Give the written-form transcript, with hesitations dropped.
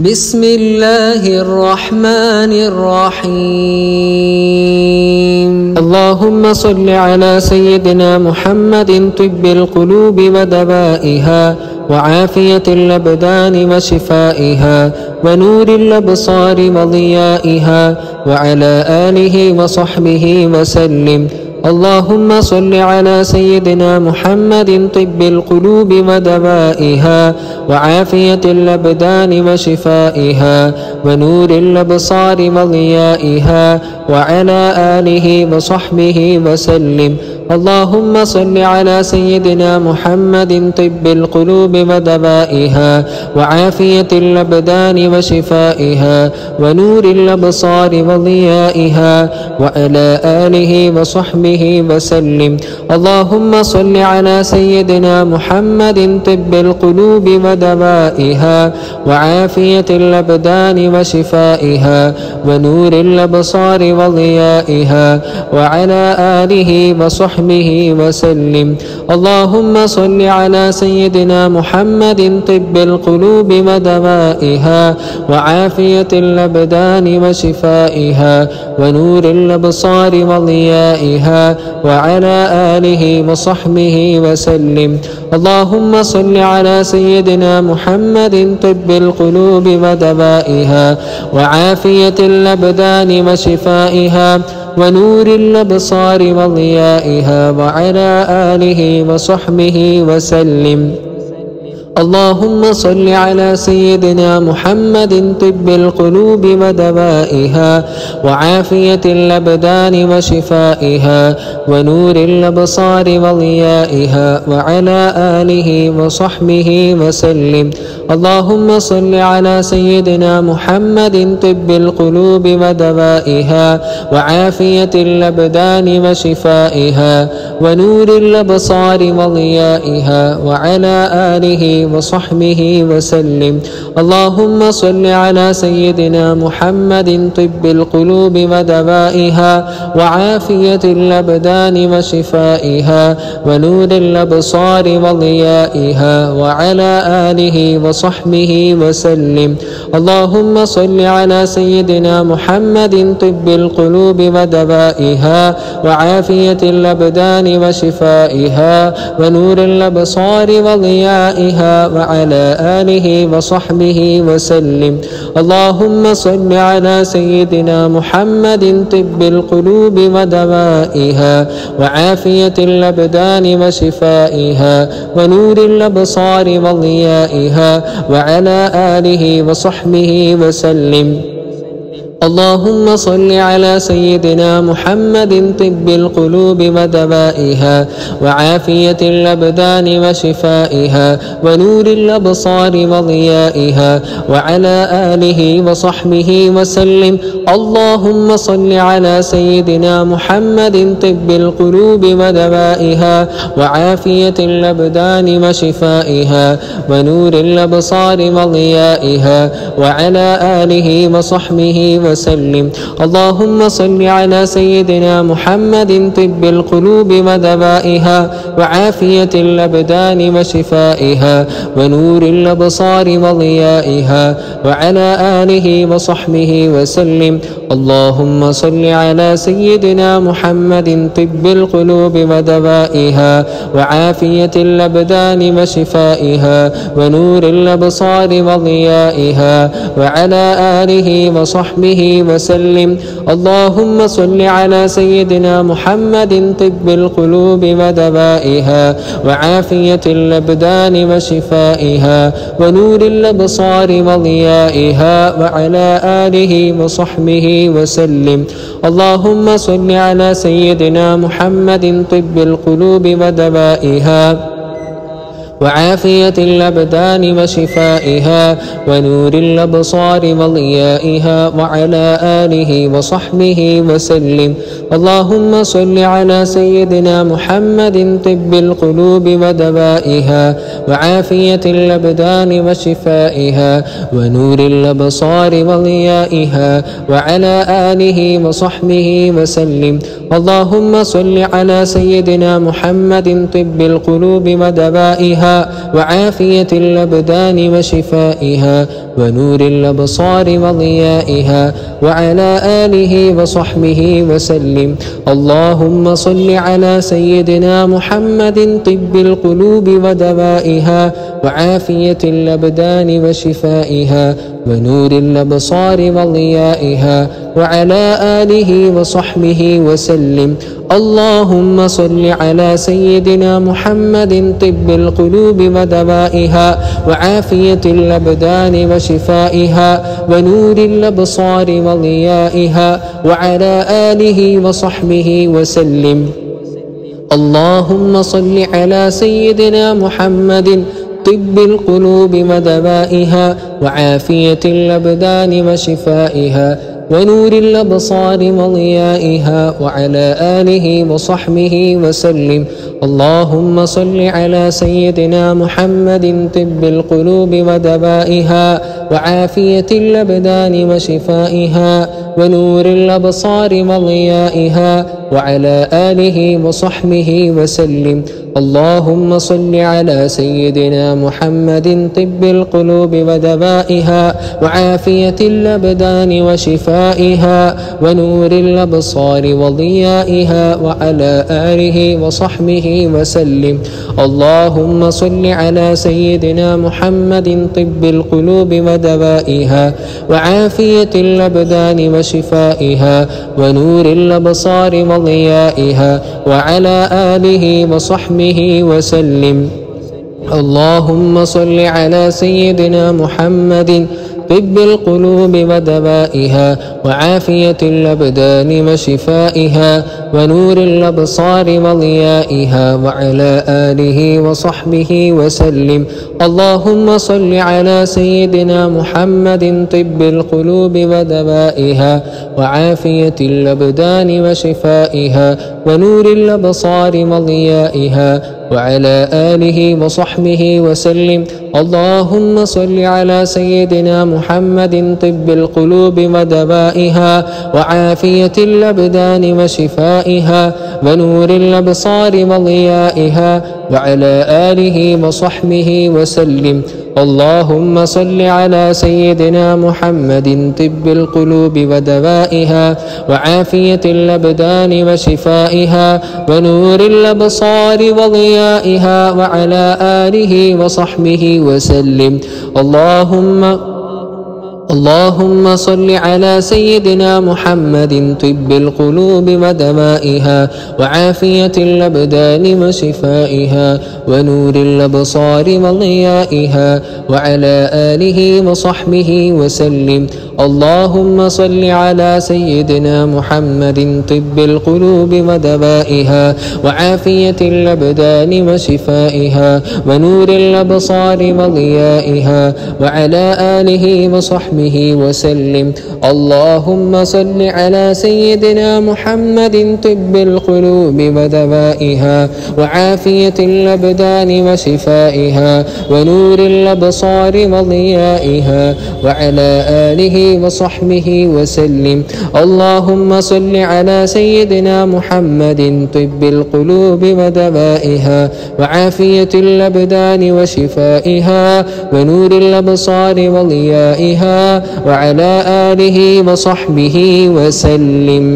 بسم الله الرحمن الرحيم. اللهم صل على سيدنا محمد طب القلوب ودوائها وعافية الأبدان وشفائها ونور الأبصار وضيائها وعلى آله وصحبه وسلم. اللهم صل على سيدنا محمد طب القلوب ودوائها وعافية الأبدان وشفائها ونور الأبصار وضيائها وعلى آله وصحبه وسلم. اللهم صل على سيدنا محمد طب القلوب ودوائها وعافية الأبدان وشفائها ونور الأبصار وضيائها وعلى آله وصحبه وسلم. اللهم صل على سيدنا محمد طب القلوب ودوائها وعافية الأبدان وشفائها ونور الأبصار وضيائها وعلى آله وصحبه وسلم. اللهم صل على سيدنا محمد طب القلوب ودوائها وعافية الأبدان وشفائها ونور الأبصار وضيائها وعلى آله وصحبه وسلم. اللهم صل على سيدنا محمد طب القلوب ودوائها وعافية الأبدان وشفائها ونور الأبصار وضيائها وعلى آله وصحبه وسلم. اللهم صل على سيدنا محمد طب القلوب ودوائها وعافية الأبدان وشفائها ونور الأبصار وضيائها وعلى آله وصحبه وسلم. اللهم صل على سيدنا محمد طب القلوب ودوائها وعافية الأبدان وشفائها ونور الأبصار وضيائها وعلى آله وصحبه وسلم. اللهم صل على سيدنا محمد طب القلوب ودوائها وعافية الأبدان وشفائها ونور الأبصار وضيائها وعلى آله وصحبه وسلم. اللهم صل على سيدنا محمد طب القلوب ودوائها وعافية الأبدان وشفائها ونور الأبصار وضيائها وعلى آله وصحبه وسلم. اللهم صل على سيدنا محمد طب القلوب ودوائها وعافية الأبدان وشفائها ونور الأبصار وضيائها وعلى آله وصحبه وسلم. اللهم صل على سيدنا محمد طب القلوب ودوائها وعافية الأبدان وشفائها ونور الأبصار وضيائها وعلى آله وصحبه وسلم. اللهم صل على سيدنا محمد طب القلوب ودوائها وعافية الأبدان وشفائها ونور الأبصار وضيائها وعلى آله وصحبه وسلم. اللهم صل على سيدنا محمد طب القلوب ودوائها وعافية الأبدان وشفائها ونور الأبصار وضيائها وعلى آله وصحبه وسلم. اللهم صل على سيدنا محمد طب القلوب ودوائها وعافية الأبدان وشفائها ونور الأبصار وضيائها وعلى آله وصحبه وسلم. اللهم صل على سيدنا محمد طب القلوب ودوائها وعافية الأبدان وشفائها ونور الأبصار وضيائها وعلى آله وصحبه وسلم. اللهم صل على سيدنا محمد طب القلوب ودوائها وعافية الأبدان وشفائها ونور الأبصار وضيائها وعلى آله وصحبه وسلم. اللهم صل على سيدنا محمد طب القلوب ودوائها وعافية الأبدان وشفائها ونور الأبصار وضيائها وعلى آله وصحبه وسلم. اللهم صل على سيدنا محمد طب القلوب ودوائها وعافية الأبدان وشفائها ونور الأبصار وضيائها وعلى آله وصحبه وسلم. اللهم صل على سيدنا محمد طب القلوب ودوائها وعافية الأبدان وشفائها ونور الأبصار وضيائها وعلى آله وصحبه وسلم. اللهم صل على سيدنا محمد طب القلوب ودوائها وعافية الأبدان وشفائها ونور الأبصار وضيائها وعلى آله وصحبه وسلم. اللهم صل على سيدنا محمد طب القلوب ودوائها وعافية الأبدان وشفائها ونور الأبصار وضيائها وعلى آله وصحبه وسلم. اللهم صل على سيدنا محمد طب القلوب ودوائها وعافية الأبدان وشفائها ونور الأبصار وضيائها وعلى آله وصحبه وسلم. اللهم صل على سيدنا محمد طب القلوب ودوائها وعافية الأبدان وشفائها ونور الأبصار وضيائها وعلى آله وصحبه وسلم. اللهم صل على سيدنا محمد طب القلوب ودوائها وعافية الأبدان وشفائها ونور الأبصار وضيائها وعلى آله وصحبه وسلم. اللهم صل على سيدنا محمد طب القلوب ودوائها وعافية الأبدان وشفائها ونور الأبصار وضيائها وعلى آله وصحبه وسلم. اللهم صل على سيدنا محمد طب القلوب ودوائها وعافية الأبدان وشفائها ونور الأبصار وضيائها وعلى آله وصحبه وسلم. اللهم صل على سيدنا محمد طب القلوب ودوائها وعافية الأبدان وشفائها ونور الأبصار وضيائها وعلى آله وصحبه وسلم. اللهم صل على سيدنا محمد طب القلوب ودوائها وعافية الأبدان وشفائها ونور الأبصار وضيائها وعلى آله وصحبه وسلم. اللهم صل على سيدنا محمد طب القلوب ودوائها وعافية الأبدان وشفائها ونور الأبصار وضيائها وعلى آله وصحبه وسلم. اللهم صل على سيدنا محمد طب القلوب ودوائها وعافية الأبدان وشفائها ونور الأبصار وضيائها وعلى آله وصحبه وسلم. اللهم صل على سيدنا محمد طب القلوب ودوائها وعافية الأبدان وشفائها ونور الأبصار وضيائها وعلى آله وصحبه وسلم. اللهم صل على سيدنا محمد طب القلوب ودوائها وعافية الأبدان وشفائها ونور الأبصار وضيائها وعلى آله وصحبه وسلم.